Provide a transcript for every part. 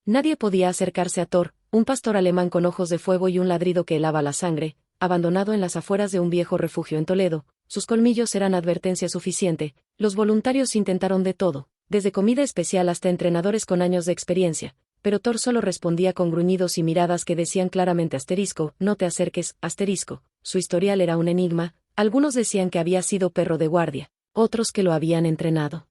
Nadie podía acercarse a Thor, un pastor alemán con ojos de fuego y un ladrido que helaba la sangre, abandonado en las afueras de un viejo refugio en Toledo. Sus colmillos eran advertencia suficiente. Los voluntarios intentaron de todo, desde comida especial hasta entrenadores con años de experiencia, pero Thor solo respondía con gruñidos y miradas que decían claramente no te acerques, Su historial era un enigma. Algunos decían que había sido perro de guardia, otros que lo habían entrenado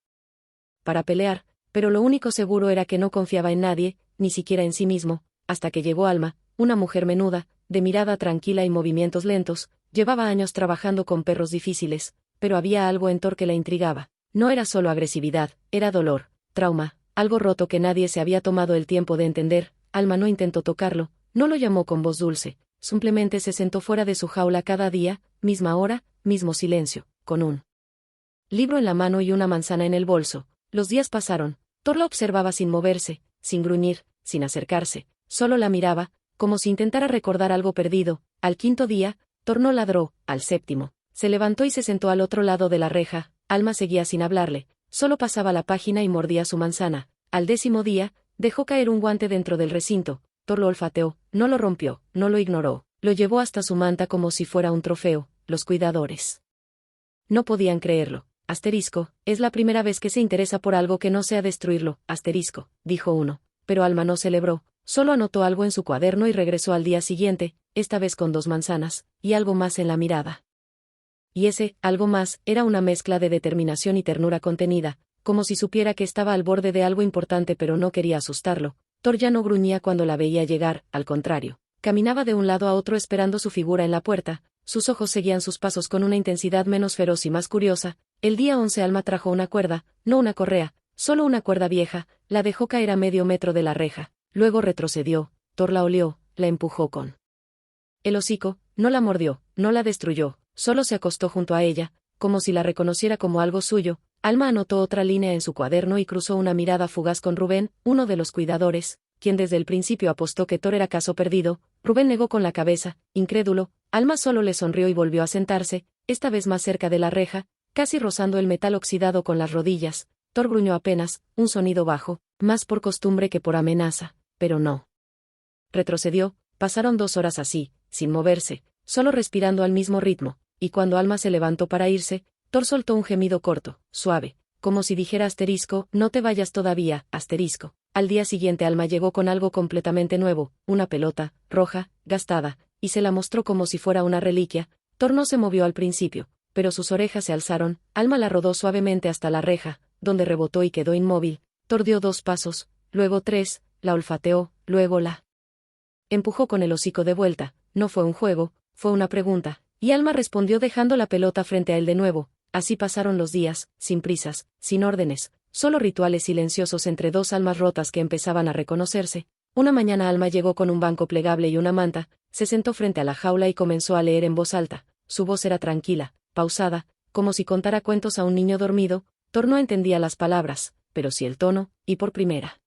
para pelear, pero lo único seguro era que no confiaba en nadie, ni siquiera en sí mismo, hasta que llegó Alma, una mujer menuda, de mirada tranquila y movimientos lentos. Llevaba años trabajando con perros difíciles, pero había algo en Thor que la intrigaba. No era solo agresividad, era dolor, trauma, algo roto que nadie se había tomado el tiempo de entender. Alma no intentó tocarlo, no lo llamó con voz dulce, simplemente se sentó fuera de su jaula cada día, misma hora, mismo silencio, con un libro en la mano y una manzana en el bolso. Los días pasaron. Thor la observaba sin moverse, sin gruñir, sin acercarse, solo la miraba, como si intentara recordar algo perdido. Al quinto día, Thor no ladró. Al séptimo, se levantó y se sentó al otro lado de la reja. Alma seguía sin hablarle, solo pasaba la página y mordía su manzana. Al décimo día, dejó caer un guante dentro del recinto. Thor lo olfateó, no lo rompió, no lo ignoró, lo llevó hasta su manta como si fuera un trofeo. Los cuidadores no podían creerlo. Es la primera vez que se interesa por algo que no sea destruirlo, dijo uno. Pero Alma no celebró, solo anotó algo en su cuaderno y regresó al día siguiente, esta vez con 2 manzanas, y algo más en la mirada. Y ese, algo más, era una mezcla de determinación y ternura contenida, como si supiera que estaba al borde de algo importante pero no quería asustarlo. Thor ya no gruñía cuando la veía llegar, al contrario, caminaba de un lado a otro esperando su figura en la puerta. Sus ojos seguían sus pasos con una intensidad menos feroz y más curiosa. El día 11 Alma trajo una cuerda, no una correa, solo una cuerda vieja, la dejó caer a medio metro de la reja, luego retrocedió. Thor la olió, la empujó con el hocico, no la mordió, no la destruyó, solo se acostó junto a ella, como si la reconociera como algo suyo. Alma anotó otra línea en su cuaderno y cruzó una mirada fugaz con Rubén, uno de los cuidadores, quien desde el principio apostó que Thor era caso perdido. Rubén negó con la cabeza, incrédulo. Alma solo le sonrió y volvió a sentarse, esta vez más cerca de la reja, casi rozando el metal oxidado con las rodillas. Thor gruñó apenas, un sonido bajo, más por costumbre que por amenaza, pero no retrocedió. Pasaron 2 horas así, sin moverse, solo respirando al mismo ritmo, y cuando Alma se levantó para irse, Thor soltó un gemido corto, suave, como si dijera no te vayas todavía, Al día siguiente Alma llegó con algo completamente nuevo, una pelota, roja, gastada, y se la mostró como si fuera una reliquia. Thor no se movió al principio, pero sus orejas se alzaron. Alma la rodó suavemente hasta la reja, donde rebotó y quedó inmóvil. Thor dio 2 pasos, luego 3, la olfateó, luego la empujó con el hocico de vuelta. No fue un juego, fue una pregunta, y Alma respondió dejando la pelota frente a él de nuevo. Así pasaron los días, sin prisas, sin órdenes, solo rituales silenciosos entre 2 almas rotas que empezaban a reconocerse. Una mañana Alma llegó con un banco plegable y una manta, se sentó frente a la jaula y comenzó a leer en voz alta. Su voz era tranquila, pausada, como si contara cuentos a un niño dormido. Thor no entendía las palabras, pero sí el tono, y por primera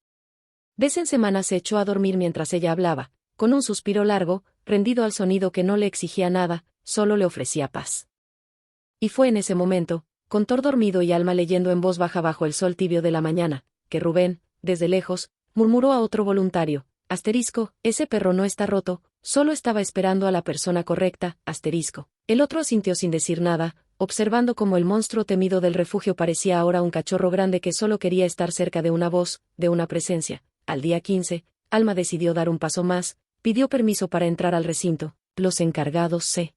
vez en semanas se echó a dormir mientras ella hablaba, con un suspiro largo, rendido al sonido que no le exigía nada, solo le ofrecía paz. Y fue en ese momento, con Thor dormido y Alma leyendo en voz baja bajo el sol tibio de la mañana, que Rubén, desde lejos, murmuró a otro voluntario, ese perro no está roto, solo estaba esperando a la persona correcta, El otro asintió sin decir nada, observando cómo el monstruo temido del refugio parecía ahora un cachorro grande que solo quería estar cerca de una voz, de una presencia. Al día 15, Alma decidió dar un paso más, pidió permiso para entrar al recinto. Los encargados se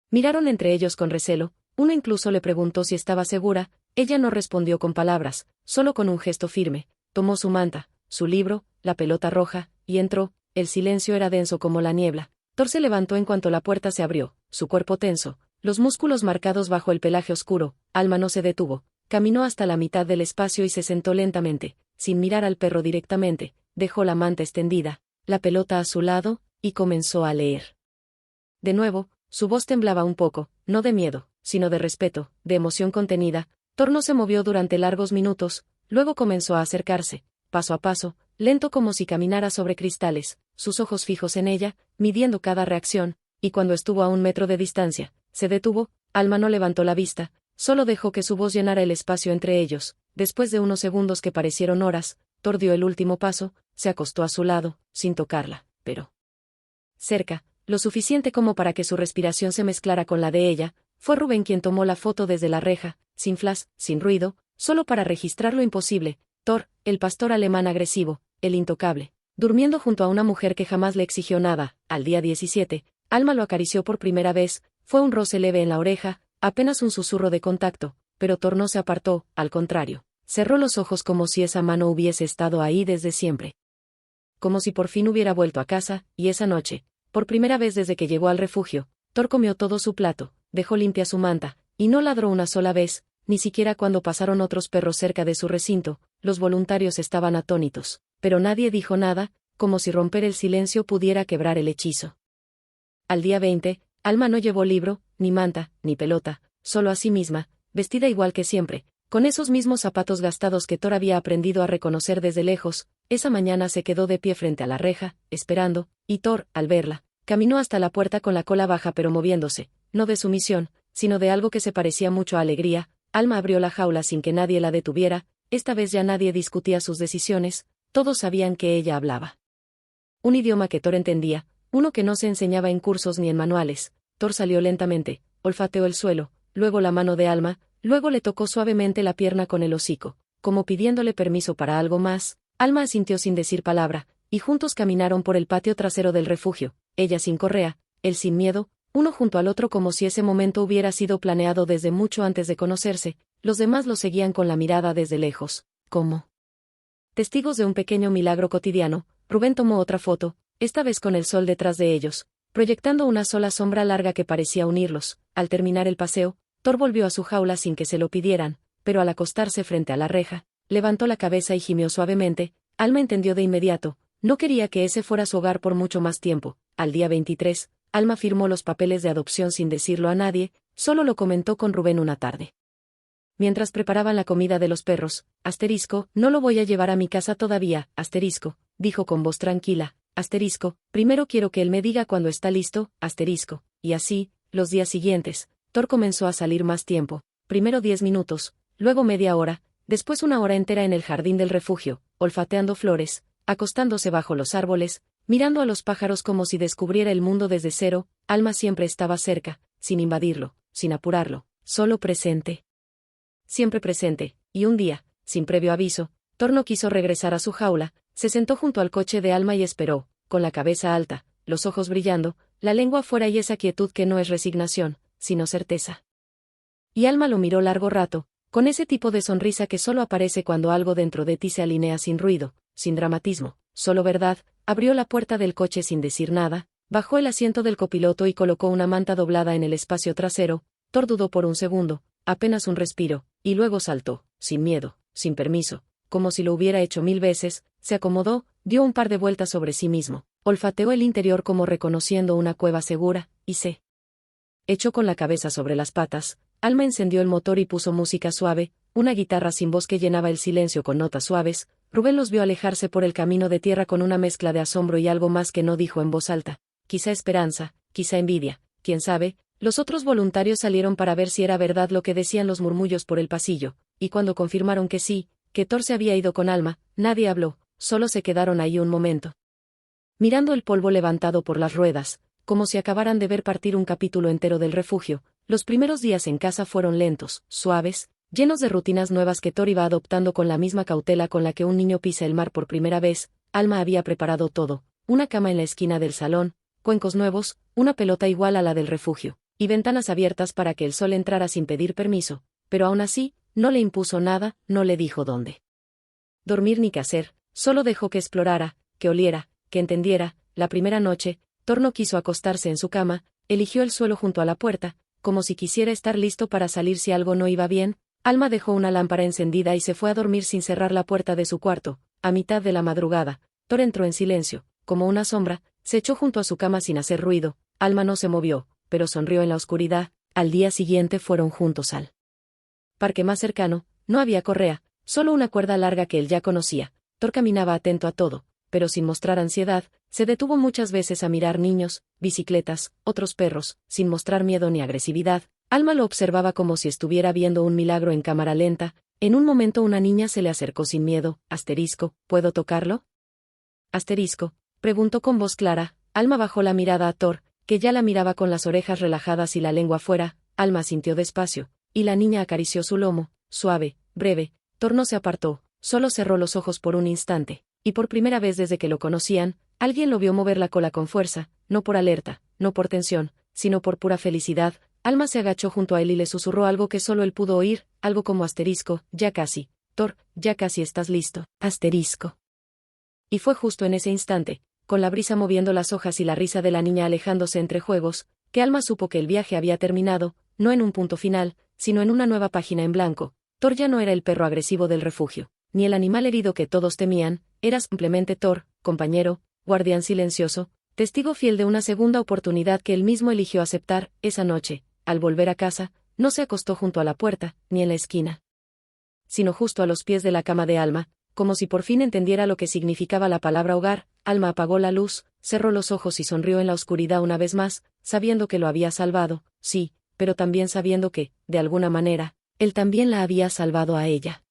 miraron entre ellos con recelo. Uno incluso le preguntó si estaba segura. Ella no respondió con palabras, solo con un gesto firme. Tomó su manta, su libro, la pelota roja, y entró. El silencio era denso como la niebla. Thor se levantó en cuanto la puerta se abrió, su cuerpo tenso, los músculos marcados bajo el pelaje oscuro. Alma no se detuvo, caminó hasta la mitad del espacio y se sentó lentamente, sin mirar al perro directamente. Dejó la manta extendida, la pelota a su lado, y comenzó a leer. De nuevo, su voz temblaba un poco, no de miedo, sino de respeto, de emoción contenida. Thor no se movió durante largos minutos, luego comenzó a acercarse, paso a paso, lento como si caminara sobre cristales, sus ojos fijos en ella, midiendo cada reacción, y cuando estuvo a 1 metro de distancia, se detuvo. Alma no levantó la vista, solo dejó que su voz llenara el espacio entre ellos. Después de unos segundos que parecieron horas, Thor dio el último paso, se acostó a su lado, sin tocarla, pero cerca, lo suficiente como para que su respiración se mezclara con la de ella. Fue Rubén quien tomó la foto desde la reja, sin flash, sin ruido, solo para registrar lo imposible. Thor, el pastor alemán agresivo, el intocable, durmiendo junto a una mujer que jamás le exigió nada. Al día 17, Alma lo acarició por primera vez, fue un roce leve en la oreja, apenas un susurro de contacto, pero Thor no se apartó, al contrario, cerró los ojos como si esa mano hubiese estado ahí desde siempre. Como si por fin hubiera vuelto a casa, y esa noche, por primera vez desde que llegó al refugio, Thor comió todo su plato, dejó limpia su manta, y no ladró una sola vez, ni siquiera cuando pasaron otros perros cerca de su recinto. Los voluntarios estaban atónitos, pero nadie dijo nada, como si romper el silencio pudiera quebrar el hechizo. Al día 20, Alma no llevó libro, ni manta, ni pelota, solo a sí misma, vestida igual que siempre, con esos mismos zapatos gastados que Thor había aprendido a reconocer desde lejos. Esa mañana se quedó de pie frente a la reja, esperando, y Thor, al verla, caminó hasta la puerta con la cola baja pero moviéndose, no de sumisión, sino de algo que se parecía mucho a alegría. Alma abrió la jaula sin que nadie la detuviera, esta vez ya nadie discutía sus decisiones, todos sabían que ella hablaba un idioma que Thor entendía, uno que no se enseñaba en cursos ni en manuales. Thor salió lentamente, olfateó el suelo, luego la mano de Alma, luego le tocó suavemente la pierna con el hocico, como pidiéndole permiso para algo más. Alma asintió sin decir palabra, y juntos caminaron por el patio trasero del refugio, ella sin correa, él sin miedo, uno junto al otro como si ese momento hubiera sido planeado desde mucho antes de conocerse. Los demás lo seguían con la mirada desde lejos, como testigos de un pequeño milagro cotidiano. Rubén tomó otra foto, esta vez con el sol detrás de ellos, proyectando una sola sombra larga que parecía unirlos. Al terminar el paseo, Thor volvió a su jaula sin que se lo pidieran, pero al acostarse frente a la reja, levantó la cabeza y gimió suavemente. Alma entendió de inmediato, no quería que ese fuera su hogar por mucho más tiempo. Al día 23, Alma firmó los papeles de adopción sin decirlo a nadie, solo lo comentó con Rubén una tarde. Mientras preparaban la comida de los perros, no lo voy a llevar a mi casa todavía, dijo con voz tranquila, primero quiero que él me diga cuando está listo, y así, los días siguientes, Thor comenzó a salir más tiempo, primero 10 minutos, luego media hora, después una hora entera en el jardín del refugio, olfateando flores, acostándose bajo los árboles, mirando a los pájaros como si descubriera el mundo desde cero. Alma siempre estaba cerca, sin invadirlo, sin apurarlo, solo presente. Siempre presente, y un día, sin previo aviso, Thor no quiso regresar a su jaula, se sentó junto al coche de Alma y esperó, con la cabeza alta, los ojos brillando, la lengua fuera y esa quietud que no es resignación, sino certeza. Y Alma lo miró largo rato, con ese tipo de sonrisa que solo aparece cuando algo dentro de ti se alinea sin ruido, sin dramatismo, solo verdad. Abrió la puerta del coche sin decir nada, bajó el asiento del copiloto y colocó una manta doblada en el espacio trasero. Thor dudó por un segundo, apenas un respiro, y luego saltó, sin miedo, sin permiso, como si lo hubiera hecho 1000 veces, se acomodó, dio un par de vueltas sobre sí mismo, olfateó el interior como reconociendo una cueva segura, y se echó con la cabeza sobre las patas. Alma encendió el motor y puso música suave, una guitarra sin voz que llenaba el silencio con notas suaves. Rubén los vio alejarse por el camino de tierra con una mezcla de asombro y algo más que no dijo en voz alta. Quizá esperanza, quizá envidia, quién sabe. Los otros voluntarios salieron para ver si era verdad lo que decían los murmullos por el pasillo, y cuando confirmaron que sí, que Thor se había ido con Alma, nadie habló, solo se quedaron ahí un momento, mirando el polvo levantado por las ruedas, como si acabaran de ver partir un capítulo entero del refugio. Los primeros días en casa fueron lentos, suaves, llenos de rutinas nuevas que Thor iba adoptando con la misma cautela con la que un niño pisa el mar por primera vez. Alma había preparado todo, una cama en la esquina del salón, cuencos nuevos, una pelota igual a la del refugio, y ventanas abiertas para que el sol entrara sin pedir permiso, pero aún así, no le impuso nada, no le dijo dónde dormir ni qué hacer, solo dejó que explorara, que oliera, que entendiera. La primera noche, Thor no quiso acostarse en su cama, eligió el suelo junto a la puerta, como si quisiera estar listo para salir si algo no iba bien. Alma dejó una lámpara encendida y se fue a dormir sin cerrar la puerta de su cuarto. A mitad de la madrugada, Thor entró en silencio, como una sombra, se echó junto a su cama sin hacer ruido. Alma no se movió, pero sonrió en la oscuridad. Al día siguiente fueron juntos al parque más cercano. No había correa, solo una cuerda larga que él ya conocía. Thor caminaba atento a todo, pero sin mostrar ansiedad. Se detuvo muchas veces a mirar niños, bicicletas, otros perros, sin mostrar miedo ni agresividad. Alma lo observaba como si estuviera viendo un milagro en cámara lenta. En un momento una niña se le acercó sin miedo. ¿Puedo tocarlo? Asterisco, preguntó con voz clara. Alma bajó la mirada a Thor, que ya la miraba con las orejas relajadas y la lengua fuera. Alma sintió despacio, y la niña acarició su lomo, suave, breve. Thor no se apartó, solo cerró los ojos por un instante, y por primera vez desde que lo conocían, alguien lo vio mover la cola con fuerza, no por alerta, no por tensión, sino por pura felicidad. Alma se agachó junto a él y le susurró algo que solo él pudo oír, algo como asterisco, ya casi. Thor, ya casi estás listo, asterisco. Y fue justo en ese instante, con la brisa moviendo las hojas y la risa de la niña alejándose entre juegos, que Alma supo que el viaje había terminado, no en un punto final, sino en una nueva página en blanco. Thor ya no era el perro agresivo del refugio, ni el animal herido que todos temían, era simplemente Thor, compañero, guardián silencioso, testigo fiel de una segunda oportunidad que él mismo eligió aceptar. Esa noche, al volver a casa, no se acostó junto a la puerta, ni en la esquina, sino justo a los pies de la cama de Alma, como si por fin entendiera lo que significaba la palabra hogar. Alma apagó la luz, cerró los ojos y sonrió en la oscuridad una vez más, sabiendo que lo había salvado, sí, pero también sabiendo que, de alguna manera, él también la había salvado a ella.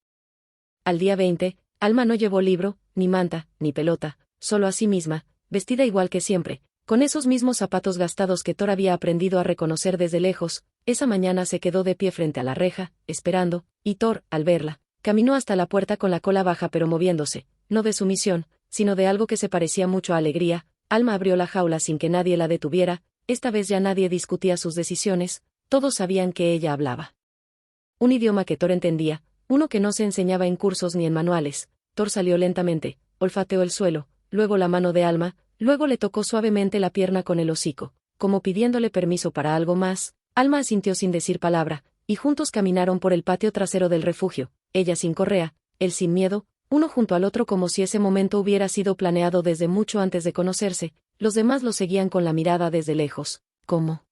Al día 20, Alma no llevó libro, ni manta, ni pelota, solo a sí misma, vestida igual que siempre, con esos mismos zapatos gastados que Thor había aprendido a reconocer desde lejos. Esa mañana se quedó de pie frente a la reja, esperando, y Thor, al verla, caminó hasta la puerta con la cola baja pero moviéndose, no de sumisión, sino de algo que se parecía mucho a alegría. Alma abrió la jaula sin que nadie la detuviera. Esta vez ya nadie discutía sus decisiones, todos sabían que ella hablaba un idioma que Thor entendía, uno que no se enseñaba en cursos ni en manuales. Thor salió lentamente, olfateó el suelo, luego la mano de Alma, luego le tocó suavemente la pierna con el hocico, como pidiéndole permiso para algo más. Alma asintió sin decir palabra, y juntos caminaron por el patio trasero del refugio, ella sin correa, él sin miedo, uno junto al otro como si ese momento hubiera sido planeado desde mucho antes de conocerse. Los demás lo seguían con la mirada desde lejos, como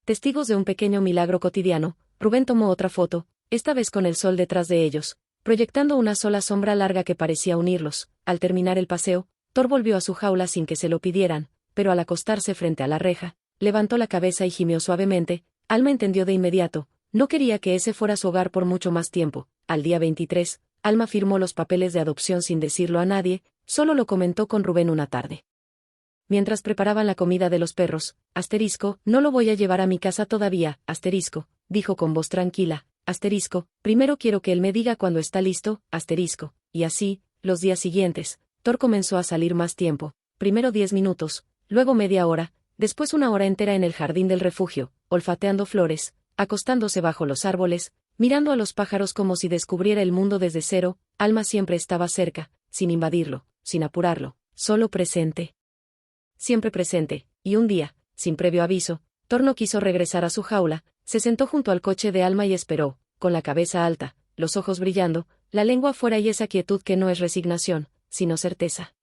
testigos de un pequeño milagro cotidiano. Rubén tomó otra foto, esta vez con el sol detrás de ellos, proyectando una sola sombra larga que parecía unirlos. Al terminar el paseo, Thor volvió a su jaula sin que se lo pidieran, pero al acostarse frente a la reja, levantó la cabeza y gimió suavemente. Alma entendió de inmediato, no quería que ese fuera su hogar por mucho más tiempo. Al día 23, Alma firmó los papeles de adopción sin decirlo a nadie, solo lo comentó con Rubén una tarde, mientras preparaban la comida de los perros. Asterisco, no lo voy a llevar a mi casa todavía, asterisco, dijo con voz tranquila. Asterisco, primero quiero que él me diga cuando está listo, asterisco. Y así, los días siguientes, Thor comenzó a salir más tiempo, primero 10 minutos, luego media hora, después una hora entera en el jardín del refugio, olfateando flores, acostándose bajo los árboles, mirando a los pájaros como si descubriera el mundo desde cero. Alma siempre estaba cerca, sin invadirlo, sin apurarlo, solo presente. Siempre presente, y un día, sin previo aviso, Thor no quiso regresar a su jaula, se sentó junto al coche de Alma y esperó, con la cabeza alta, los ojos brillando, la lengua fuera y esa quietud que no es resignación, sino certeza.